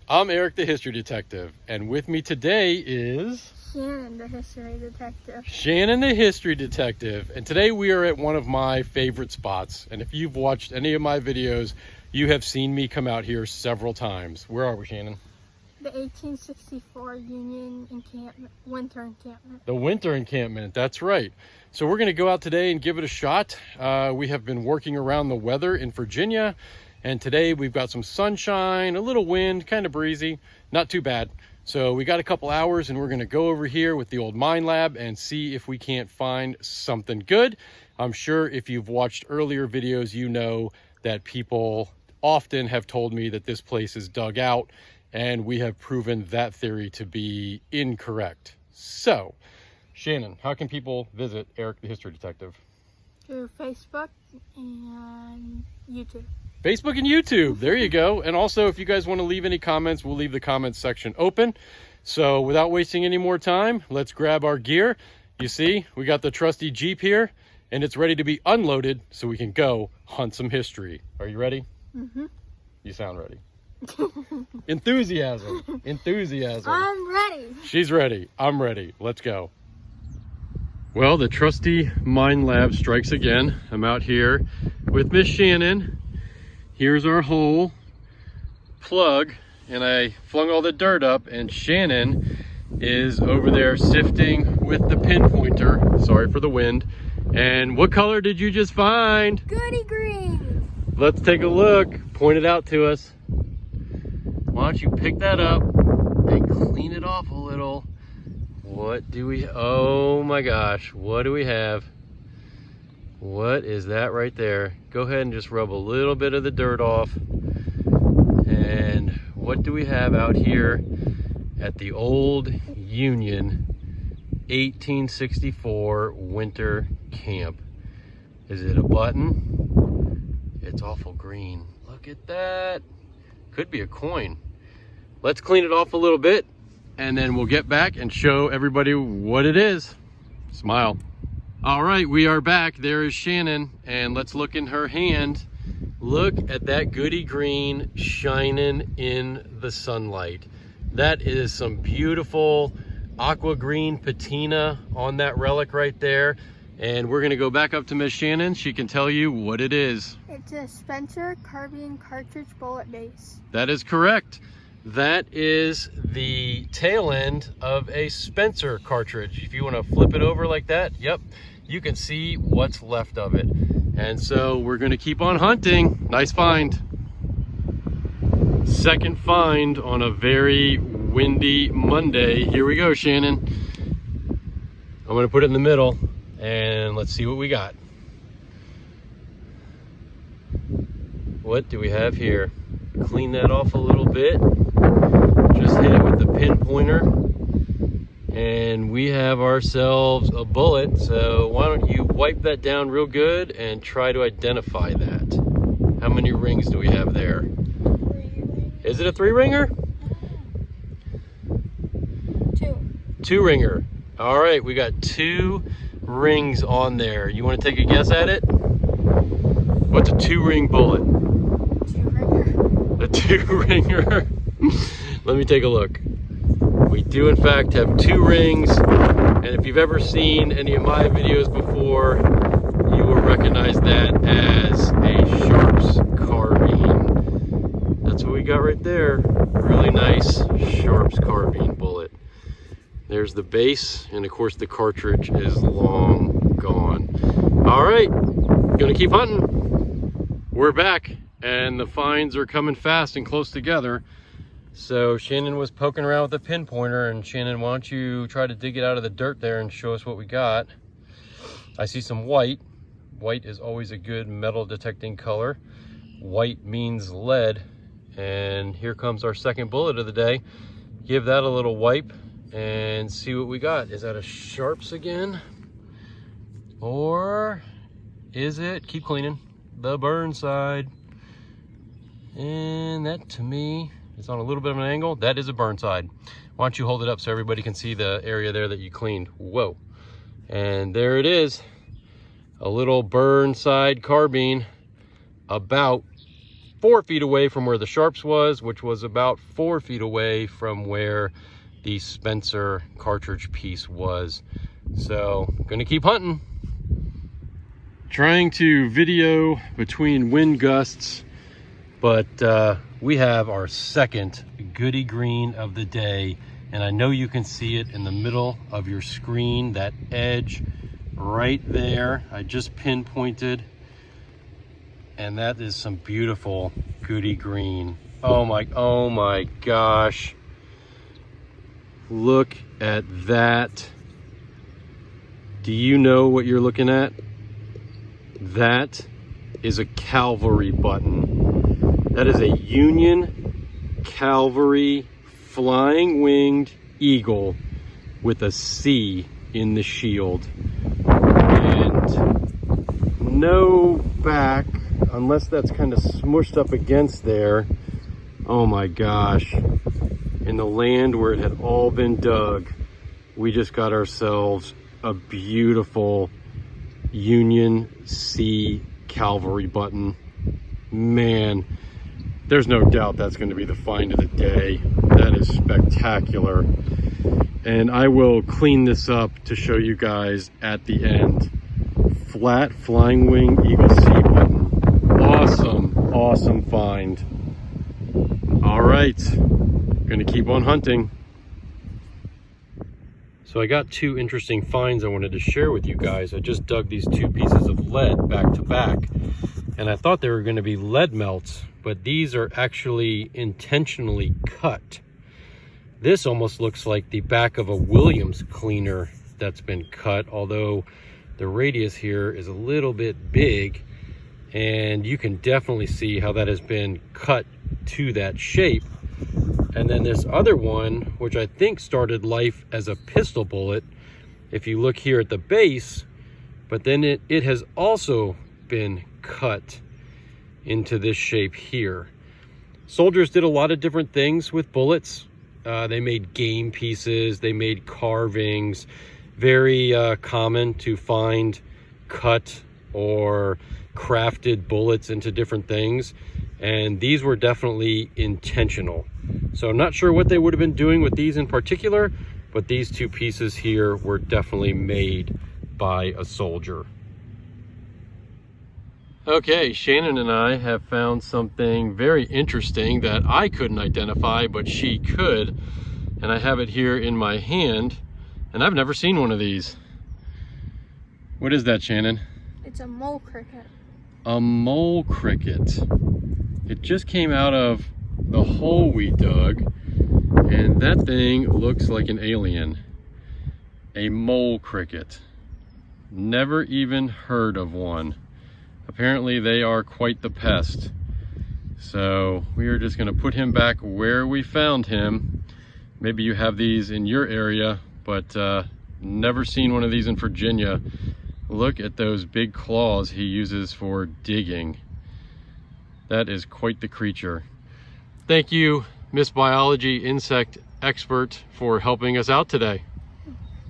I'm Eric the History Detective, and with me today is... Shannon the History Detective. Shannon the History Detective, and today we are at one of my favorite spots. And if you've watched any of my videos, you have seen me come out here several times. Where are we, Shannon? The 1864 Union encampment, winter encampment. The winter encampment, that's right. So we're going to go out today and give it a shot. We have been working around the weather in Virginia, and today we've got some sunshine, a little wind, kind of breezy, not too bad. So we got a couple hours and we're going to go over here with the old mine lab and see if we can't find something good. I'm sure if you've watched earlier videos, you know that people often have told me that this place is dug out, and we have proven that theory to be incorrect. So, Shannon, how can people visit Eric the History Detective? Through Facebook and YouTube. Facebook and YouTube, there you go. And also, if you guys want to leave any comments, we'll leave the comments section open. So without wasting any more time, let's grab our gear. You see, we got the trusty Jeep here, and it's ready to be unloaded so we can go hunt some history. Are you ready? Mm-hmm. You sound ready. Enthusiasm. Enthusiasm. I'm ready. She's ready. I'm ready. Let's go. Well, the trusty mine lab strikes again. I'm out here with Miss Shannon. Here's our hole plug, and I flung all the dirt up, and Shannon is over there sifting with the pinpointer. Sorry for the wind. And what color did you just find? Goody green. Let's take a look. Point it out to us. Why don't you pick that up and clean it off a little? What do we, oh my gosh, what do we have? What is that right there? Go ahead and just rub a little bit of the dirt off. And what do we have out here at the old Union 1864 winter camp? Is it a button? It's awful green. Look at that. Could be a coin. Let's clean it off a little bit, and then we'll get back and show everybody what it is. Smile. All right, we are back. There is Shannon, and let's look in her hand. Look at that goody green shining in the sunlight. That is some beautiful aqua green patina on that relic right there. And we're gonna go back up to Miss Shannon. She can tell you what it is. It's a Spencer carbine cartridge bullet base. That is correct. That is the tail end of a Spencer cartridge. If you want to flip it over like that, yep, you can see what's left of it. And so we're going to keep on hunting. Nice find. Second find on a very windy Monday. Here we go, Shannon. I'm going to put it in the middle and let's see what we got. What do we have here? Clean that off a little bit. Just hit it with the pinpointer, and we have ourselves a bullet. So why don't you wipe that down real good and try to identify that. How many rings do we have there? 3 rings. Is it a 3-ringer? 2. 2-ringer. All right, we got 2 rings on there. You want to take a guess at it? What's a 2-ring bullet? 2-ringer. A 2-ringer. Let me take a look. We do in fact have 2 rings, and if you've ever seen any of my videos before, you will recognize that as a Sharps carbine. That's what we got right there. Really nice Sharps carbine bullet. There's the base, and of course the cartridge is long gone. All right, gonna keep hunting. We're back, and the finds are coming fast and close together. So Shannon was poking around with a pinpointer, and Shannon, why don't you try to dig it out of the dirt there and show us what we got. I see some white. White is always a good metal detecting color. White means lead. And here comes our second bullet of the day. Give that a little wipe and see what we got. Is that a Sharps again? Or is it, keep cleaning, the Burnside? And that to me, it's on a little bit of an angle. That is a Burnside. Why don't you hold it up so everybody can see the area there that you cleaned. Whoa. And there it is. A little Burnside carbine, about 4 feet away from where the Sharps was, which was about 4 feet away from where the Spencer cartridge piece was. So gonna keep hunting. Trying to video between wind gusts, but we have our second goody green of the day, and I know you can see it in the middle of your screen, that edge right there. I just pinpointed, and that is some beautiful goody green. Oh my gosh. Look at that. Do you know what you're looking at? That is a cavalry button. That is a Union Cavalry flying winged eagle with a C in the shield. And no back, unless that's kind of smushed up against there. Oh my gosh. In the land where it had all been dug, we just got ourselves a beautiful Union C Cavalry button. Man, there's no doubt that's going to be the find of the day. That is spectacular. And I will clean this up to show you guys at the end. Flat flying wing Eagle C button. Awesome find. All right, gonna keep on hunting. So I got 2 interesting finds I wanted to share with you guys. I just dug these 2 pieces of lead back to back, and I thought they were going to be lead melts, but these are actually intentionally cut. This almost looks like the back of a Williams cleaner that's been cut, although the radius here is a little bit big, and you can definitely see how that has been cut to that shape. And then this other one, which I think started life as a pistol bullet, if you look here at the base, but then it has also been cut into this shape here. Soldiers did a lot of different things with bullets. They made game pieces, they made carvings. Very common to find cut or crafted bullets into different things. And these were definitely intentional. So I'm not sure what they would have been doing with these in particular, but these 2 pieces here were definitely made by a soldier. Okay, Shannon and I have found something very interesting that I couldn't identify, but she could. And I have it here in my hand, and I've never seen one of these. What is that, Shannon? It's a mole cricket. A mole cricket. It just came out of the hole we dug, and that thing looks like an alien. A mole cricket. Never even heard of one. Apparently they are quite the pest. So we are just going to put him back where we found him. Maybe you have these in your area, but never seen one of these in Virginia. Look at those big claws he uses for digging. That is quite the creature. Thank you, Miss Biology insect expert, for helping us out today.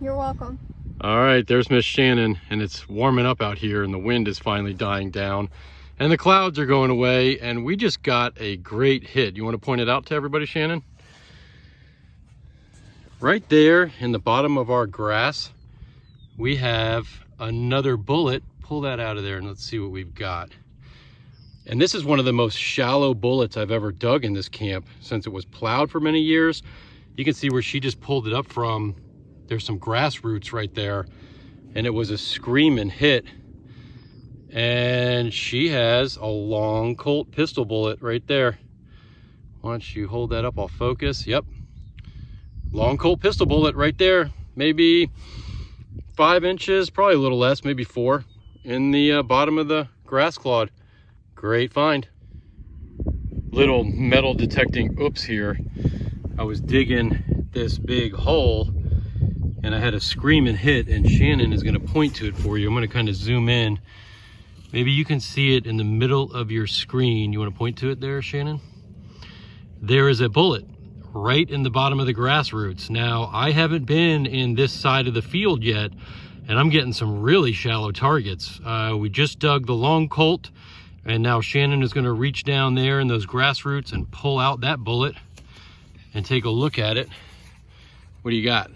You're welcome. All right, there's Miss Shannon, and it's warming up out here, and the wind is finally dying down, and the clouds are going away, and we just got a great hit. You want to point it out to everybody, Shannon? Right there in the bottom of our grass, we have another bullet. Pull that out of there, and let's see what we've got. And this is one of the most shallow bullets I've ever dug in this camp since it was plowed for many years. You can see where she just pulled it up from. There's some grass roots right there, and it was a screaming hit. And she has a long Colt pistol bullet right there. Why don't you hold that up? I'll focus. Yep. Long Colt pistol bullet right there. Maybe 5 inches, probably a little less, maybe 4, in the bottom of the grass clod. Great find. Little metal detecting oops here. I was digging this big hole and I had a screaming hit, and Shannon is going to point to it for you. I'm going to kind of zoom in. Maybe you can see it in the middle of your screen. You want to point to it there, Shannon? There is a bullet right in the bottom of the grass roots. Now, I haven't been in this side of the field yet, and I'm getting some really shallow targets. We just dug the long Colt And now Shannon is gonna reach down there in those grass roots and pull out that bullet and take a look at it. What do you got?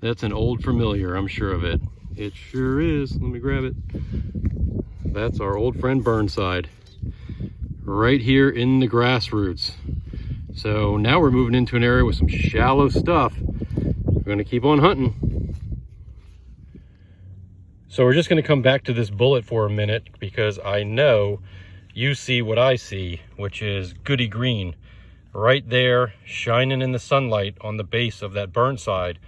That's an old familiar, I'm sure of it. It sure is. Let me grab it. That's our old friend Burnside, right here in the grass roots. So now we're moving into an area with some shallow stuff. We're gonna keep on hunting. So we're just gonna come back to this bullet for a minute because I know you see what I see, which is goody green right there shining in the sunlight on the base of that Burnside.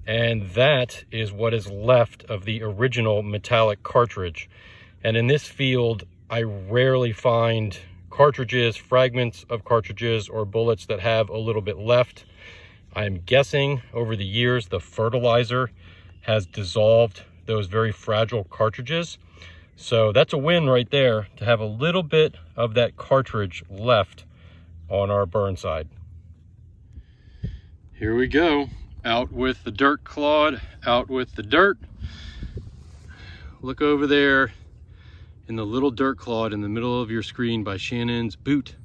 And that is what is left of the original metallic cartridge. And in this field, I rarely find cartridges, fragments of cartridges, or bullets that have a little bit left. I'm guessing over the years, the fertilizer has dissolved those very fragile cartridges. So that's a win right there, to have a little bit of that cartridge left on our Burnside. Here we go. Out with the dirt clod, out with the dirt. Look over there in the little dirt clod in the middle of your screen by Shannon's boot.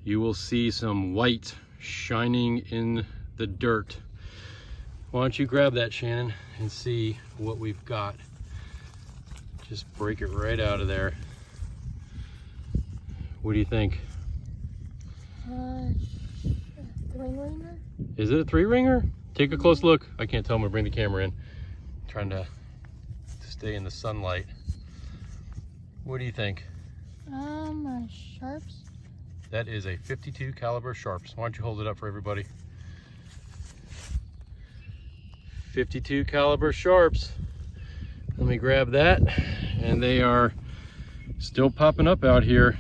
You will see some white shining in the dirt. Why don't you grab that, Shannon, and see what we've got. Just break it right out of there. What do you think? Three-ringer? Is it a three-ringer? Take a close look. I can't tell. I'm gonna bring the camera in. I'm trying to stay in the sunlight. What do you think? Sharps. That is a 52 caliber Sharps. Why don't you hold it up for everybody? 52 caliber Sharps. Let me grab that. And they are still popping up out here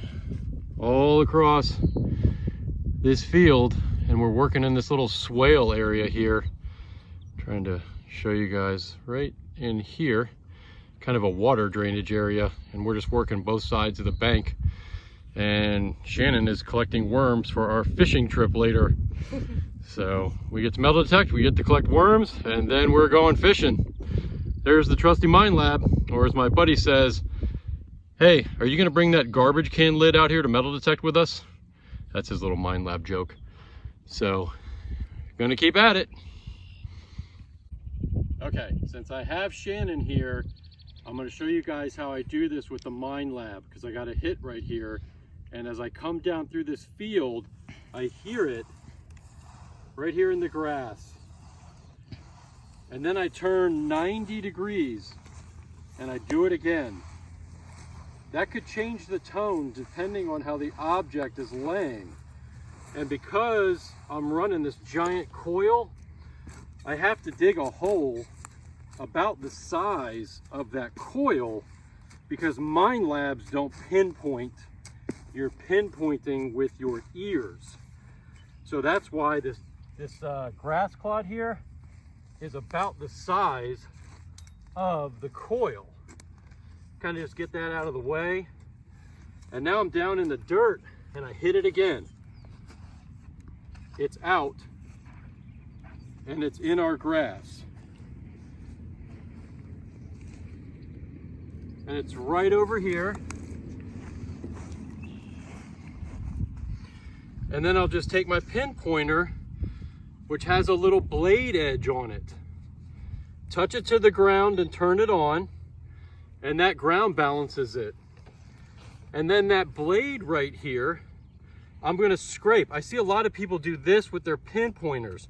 all across this field. And we're working in this little swale area here. Trying to show you guys right in here, kind of a water drainage area. And we're just working both sides of the bank. And Shannon is collecting worms for our fishing trip later. So we get to metal detect, we get to collect worms, and then we're going fishing. There's the trusty Mine Lab, or as my buddy says, hey, are you gonna bring that garbage can lid out here to metal detect with us? That's his little Mine Lab joke. So, gonna keep at it. Okay, since I have Shannon here, I'm gonna show you guys how I do this with the Mine Lab, because I got a hit right here. And as I come down through this field, I hear it right here in the grass. And then I turn 90 degrees and I do it again. That could change the tone depending on how the object is laying. And because I'm running this giant coil, I have to dig a hole about the size of that coil, because Mine Labs don't pinpoint. You're pinpointing with your ears. So that's why this grass clod here is about the size of the coil. Kind of just get that out of the way. And now I'm down in the dirt and I hit it again. It's out and it's in our grass. And it's right over here. And then I'll just take my pinpointer, which has a little blade edge on it, touch it to the ground and turn it on, and that ground balances it. And then that blade right here, I'm gonna scrape. I see a lot of people do this with their pinpointers,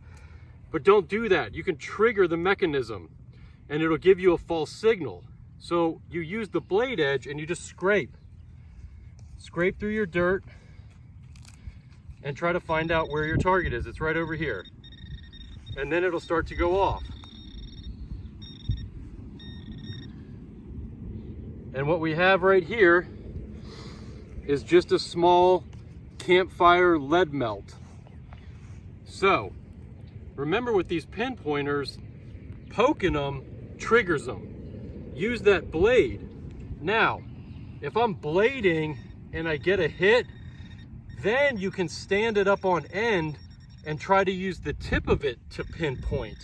but don't do that. You can trigger the mechanism and it'll give you a false signal. So you use the blade edge and you just scrape. Scrape through your dirt and try to find out where your target is. It's right over here. And then it'll start to go off. And what we have right here is just a small campfire lead melt. So, remember with these pinpointers, poking them triggers them. Use that blade. Now, if I'm blading and I get a hit, then you can stand it up on end and try to use the tip of it to pinpoint.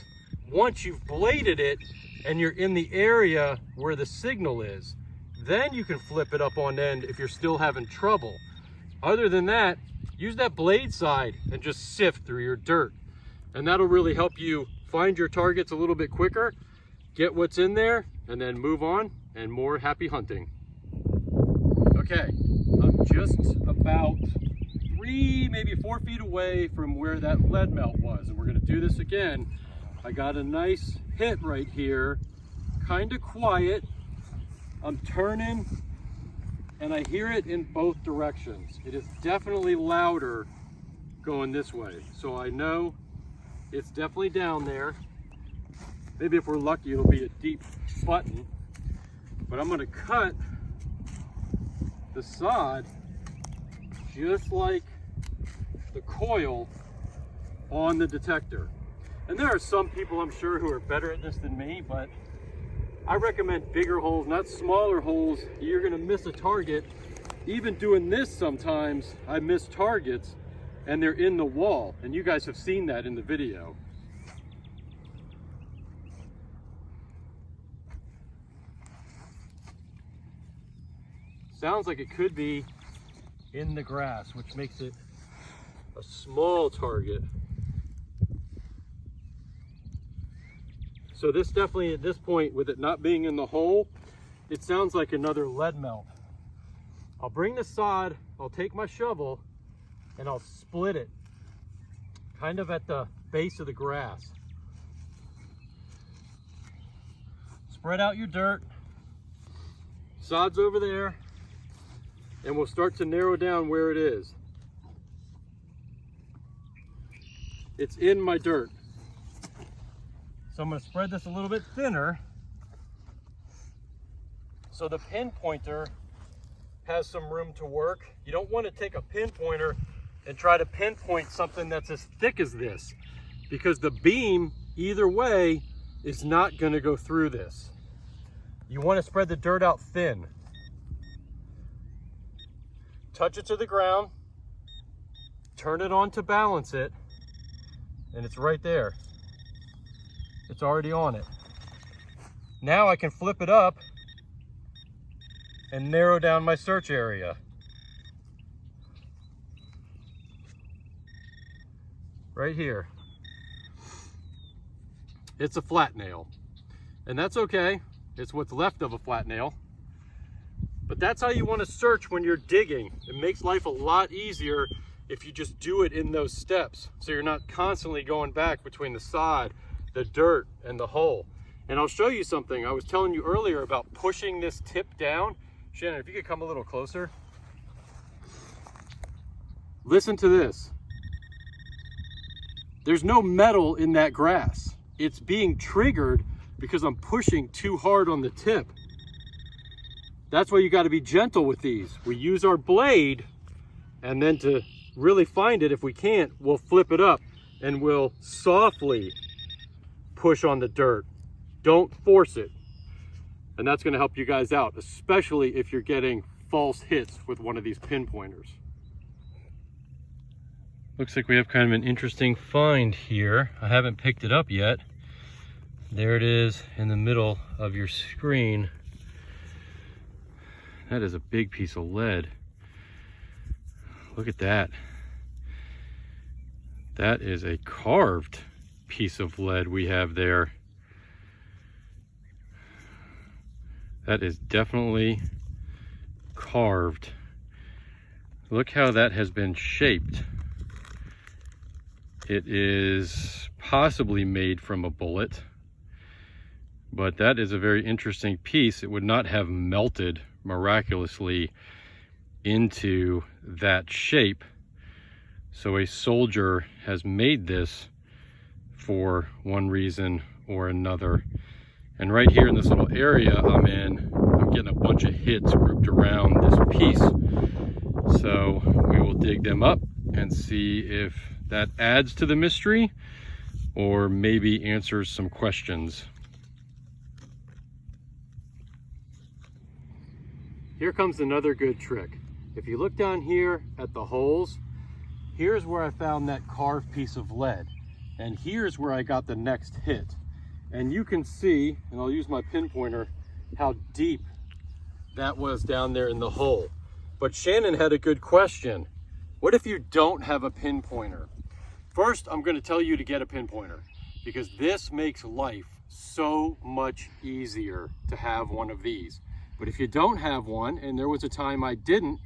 Once you've bladed it and you're in the area where the signal is, Then you can flip it up on end if you're still having trouble. Other than that, use that blade side and just sift through your dirt. And that'll really help you find your targets a little bit quicker, get what's in there, and then move on, and more happy hunting. Okay, I'm just about 3, maybe 4 feet away from where that lead melt was, and we're gonna do this again. I got a nice hit right here, kind of quiet. I'm turning, and I hear it in both directions. It is definitely louder going this way, so I know it's definitely down there. Maybe if we're lucky, it'll be a deep button, but I'm gonna cut the sod just like the coil on the detector. And there are some people, I'm sure, who are better at this than me, but I recommend bigger holes, not smaller holes. You're gonna miss a target. Even doing this sometimes, I miss targets and they're in the wall. And you guys have seen that in the video. Sounds like it could be in the grass, which makes it a small target. So this definitely, at this point, with it not being in the hole, it sounds like another lead melt. I'll bring the sod, I'll take my shovel, and I'll split it, kind of at the base of the grass. Spread out your dirt, sod's over there, and we'll start to narrow down where it is. It's in my dirt. So I'm going to spread this a little bit thinner so the pinpointer has some room to work. You don't want to take a pinpointer and try to pinpoint something that's as thick as this, because the beam either way is not going to go through this. You want to spread the dirt out thin. Touch it to the ground, turn it on to balance it, and it's right there. It's already on it. Now I can flip it up and narrow down my search area. Right here. It's a flat nail, and that's okay. It's what's left of a flat nail. But that's how you want to search when you're digging. It makes life a lot easier if you just do it in those steps, so you're not constantly going back between the sod, the dirt, and the hole. And I'll show you something. I was telling you earlier about pushing this tip down. Shannon, if you could come a little closer. Listen to this. There's no metal in that grass. It's being triggered because I'm pushing too hard on the tip. That's why you got to be gentle with these. We use our blade, and then to really find it, if we can't, we'll flip it up and we'll softly push on the dirt. Don't force it. And that's going to help you guys out, especially if you're getting false hits with one of these pinpointers. Looks like we have kind of an interesting find here. I haven't picked it up yet. There it is in the middle of your screen. That is a big piece of lead. Look at that. That is a carved piece of lead we have there. That is definitely carved. Look how that has been shaped. It is possibly made from a bullet, but that is a very interesting piece. It would not have melted miraculously into that shape. So a soldier has made this for one reason or another. And right here in this little area I'm in, I'm getting a bunch of hits grouped around this piece. So we will dig them up and see if that adds to the mystery or maybe answers some questions. Here comes another good trick. If you look down here at the holes, here's where I found that carved piece of lead. And here's where I got the next hit. And you can see, and I'll use my pinpointer, how deep that was down there in the hole. But Shannon had a good question. What if you don't have a pinpointer? First, I'm going to tell you to get a pinpointer because this makes life so much easier to have one of these. But if you don't have one, and there was a time I didn't,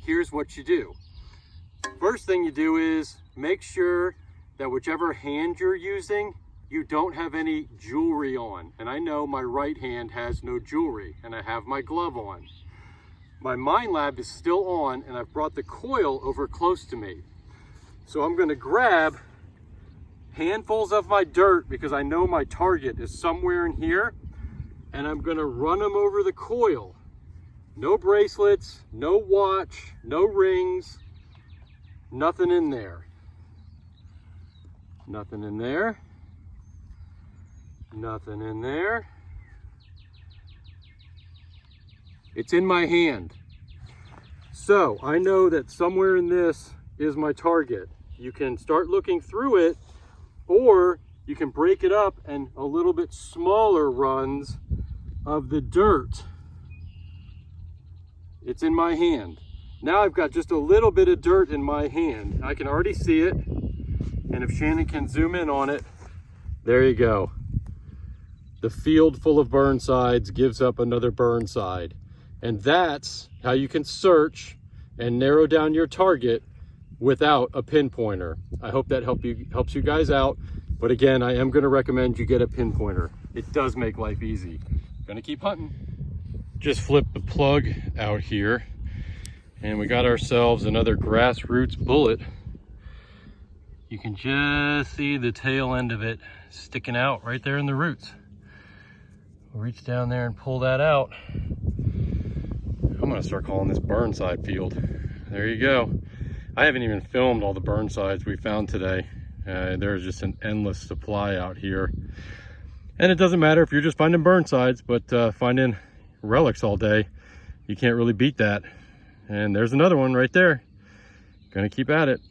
here's what you do. First thing you do is make sure that whichever hand you're using, you don't have any jewelry on. And I know my right hand has no jewelry and I have my glove on. My Minelab is still on and I've brought the coil over close to me. So I'm gonna grab handfuls of my dirt because I know my target is somewhere in here, and I'm gonna run them over the coil. No bracelets, no watch, no rings, nothing in there. Nothing in there. Nothing in there. It's in my hand. So I know that somewhere in this is my target. You can start looking through it, or you can break it up and a little bit smaller runs of the dirt. It's in my hand. Now I've got just a little bit of dirt in my hand. I can already see it. And if Shannon can zoom in on it, there you go. The field full of Burnsides gives up another Burnside. And that's how you can search and narrow down your target without a pinpointer. I hope that helps you guys out. But again, I am going to recommend you get a pinpointer. It does make life easy. Gonna keep hunting. Just flip the plug out here and we got ourselves another Grassroots bullet. You can just see the tail end of it sticking out right there in the roots. We'll reach down there and pull that out. I'm gonna start calling this Burnside field. There you go. I haven't even filmed all the Burnsides we found today. There's just an endless supply out here. And it doesn't matter if you're just finding Burnsides, but finding relics all day, you can't really beat that. And there's another one right there. Gonna keep at it.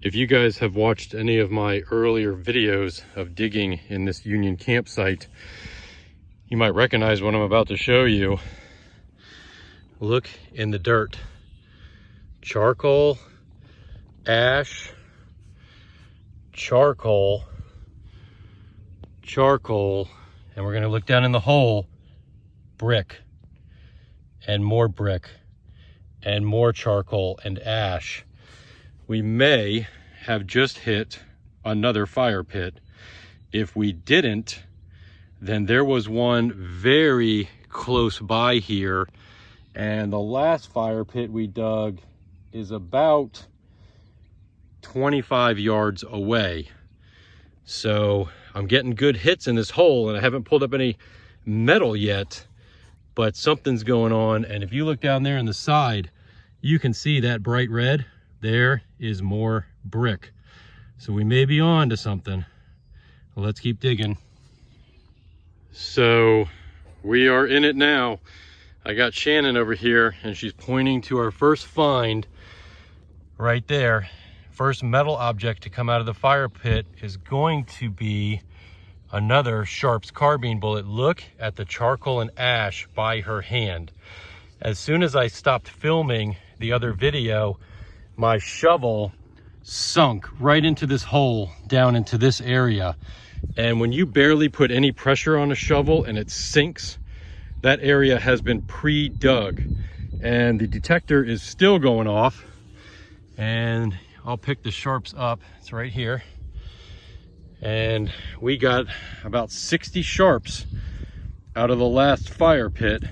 If you guys have watched any of my earlier videos of digging in this Union campsite, you might recognize what I'm about to show you. Look in the dirt. Charcoal, ash, charcoal, charcoal, and we're gonna look down in the hole, brick, and more brick, and more charcoal and ash. We may have just hit another fire pit. If we didn't, then there was one very close by here, and the last fire pit we dug is about 25 yards away. So I'm getting good hits in this hole, and I haven't pulled up any metal yet, but something's going on. And if you look down there on the side, you can see that bright red. There is more brick. So we may be on to something. Well, let's keep digging. So we are in it now. I got Shannon over here and she's pointing to our first find right there. First metal object to come out of the fire pit is going to be another Sharps carbine bullet. Look at the charcoal and ash by her hand. As soon as I stopped filming the other video, my shovel sunk right into this hole down into this area. And when you barely put any pressure on a shovel and it sinks, that area has been pre-dug. And the detector is still going off. And I'll pick the Sharps up. It's right here. And we got about 60 Sharps out of the last fire pit.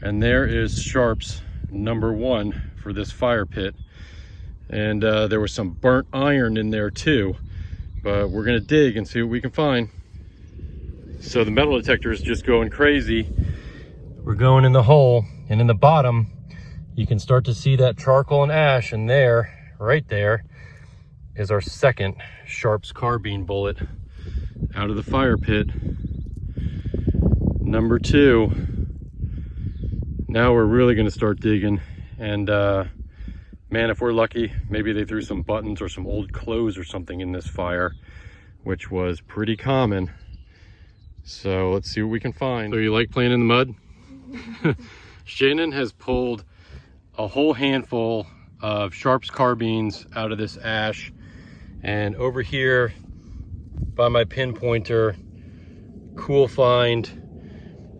And there is Sharps number 1 for this fire pit. And there was some burnt iron in there too. But we're gonna dig and see what we can find. So the metal detector is just going crazy. We're going in the hole, and in the bottom, you can start to see that charcoal and ash, and there, right there, is our second Sharps carbine bullet out of the fire pit. Number 2. Now we're really gonna start digging, and man, if we're lucky, maybe they threw some buttons or some old clothes or something in this fire, which was pretty common. So let's see what we can find. So you like playing in the mud? Shannon has pulled a whole handful of Sharps carbines out of this ash, and over here by my pinpointer, cool find,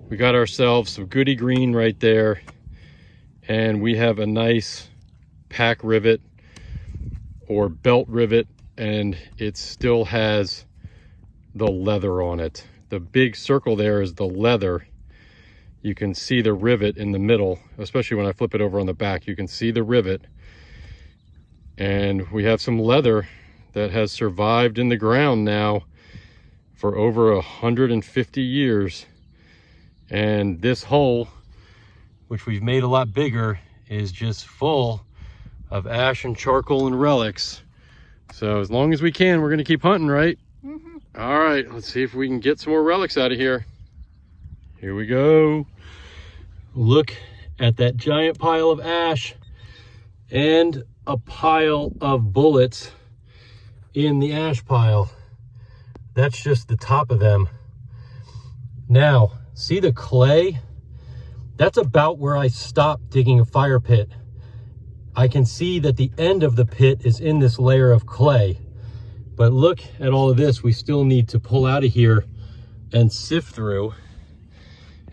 we got ourselves some Goody Green right there, and we have a nice pack rivet or belt rivet, and it still has the leather on it. The big circle there is the leather. You can see the rivet in the middle, especially when I flip it over on the back. You can see the rivet, and we have some leather that has survived in the ground now for over 150 years. And this hole, which we've made a lot bigger, is just full of ash and charcoal and relics. So as long as we can, we're gonna keep hunting, right? Mm-hmm. All right, let's see if we can get some more relics out of here. Here we go. Look at that giant pile of ash and a pile of bullets in the ash pile. That's just the top of them. Now, see the clay? That's about where I stopped digging a fire pit. I can see that the end of the pit is in this layer of clay. But look at all of this we still need to pull out of here and sift through.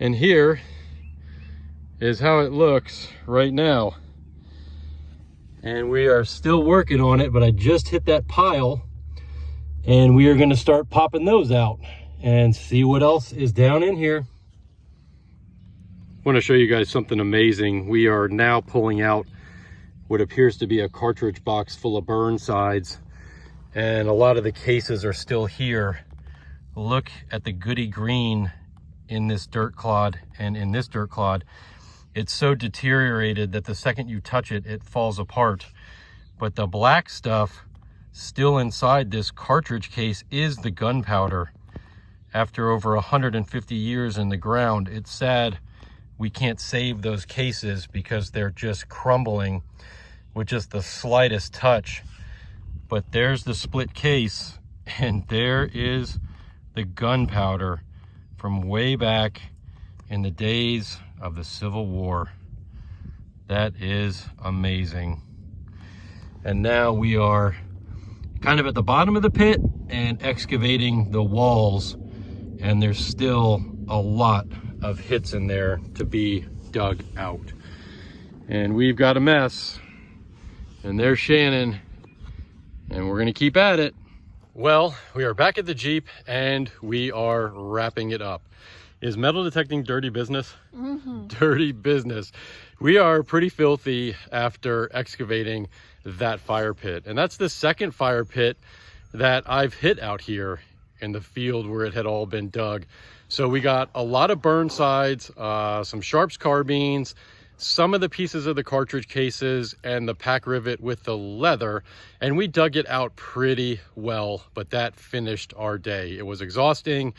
And here is how it looks right now. And we are still working on it, but I just hit that pile, and we are going to start popping those out and see what else is down in here. I want to show you guys something amazing. We are now pulling out what appears to be a cartridge box full of Burnsides, and a lot of the cases are still here. Look at the Goody Green in this dirt clod and in this dirt clod. It's so deteriorated that the second you touch it, it falls apart. But the black stuff still inside this cartridge case is the gunpowder. After over 150 years in the ground, it's sad we can't save those cases because they're just crumbling with just the slightest touch. But there's the split case, and there is the gunpowder from way back in the days of the Civil War. That is amazing. And now we are kind of at the bottom of the pit and excavating the walls, and there's still a lot of hits in there to be dug out. And we've got a mess, and there's Shannon, and we're gonna keep at it. Well, we are back at the Jeep and we are wrapping it up. Is metal detecting dirty business? Mm-hmm. Dirty business. We are pretty filthy after excavating that fire pit. And that's the second fire pit that I've hit out here in the field where it had all been dug. So we got a lot of Burnsides, some Sharps carbines, some of the pieces of the cartridge cases, and the pack rivet with the leather, and we dug it out pretty well, but that finished our day. It was exhausting,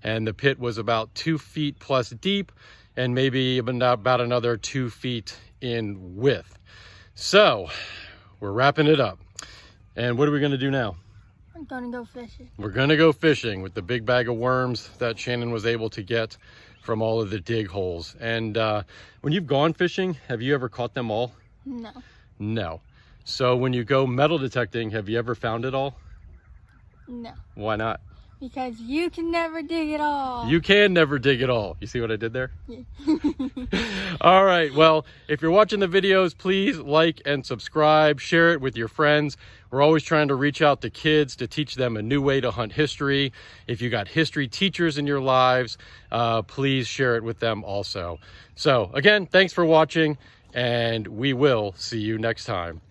and the pit was about 2 feet plus deep and maybe about another 2 feet in width. So we're wrapping it up. And what are we gonna do now? We're gonna go fishing. We're gonna go fishing with the big bag of worms that Shannon was able to get from all of the dig holes. And when you've gone fishing, have you ever caught them all? No. No. So when you go metal detecting, have you ever found it all? No. Why not? Because you can never dig it all. You can never dig it all. You see what I did there? Yeah. All right, well, if you're watching the videos, please like and subscribe, share it with your friends. We're always trying to reach out to kids to teach them a new way to hunt history. If you got history teachers in your lives, please share it with them also. So again, thanks for watching, and we will see you next time.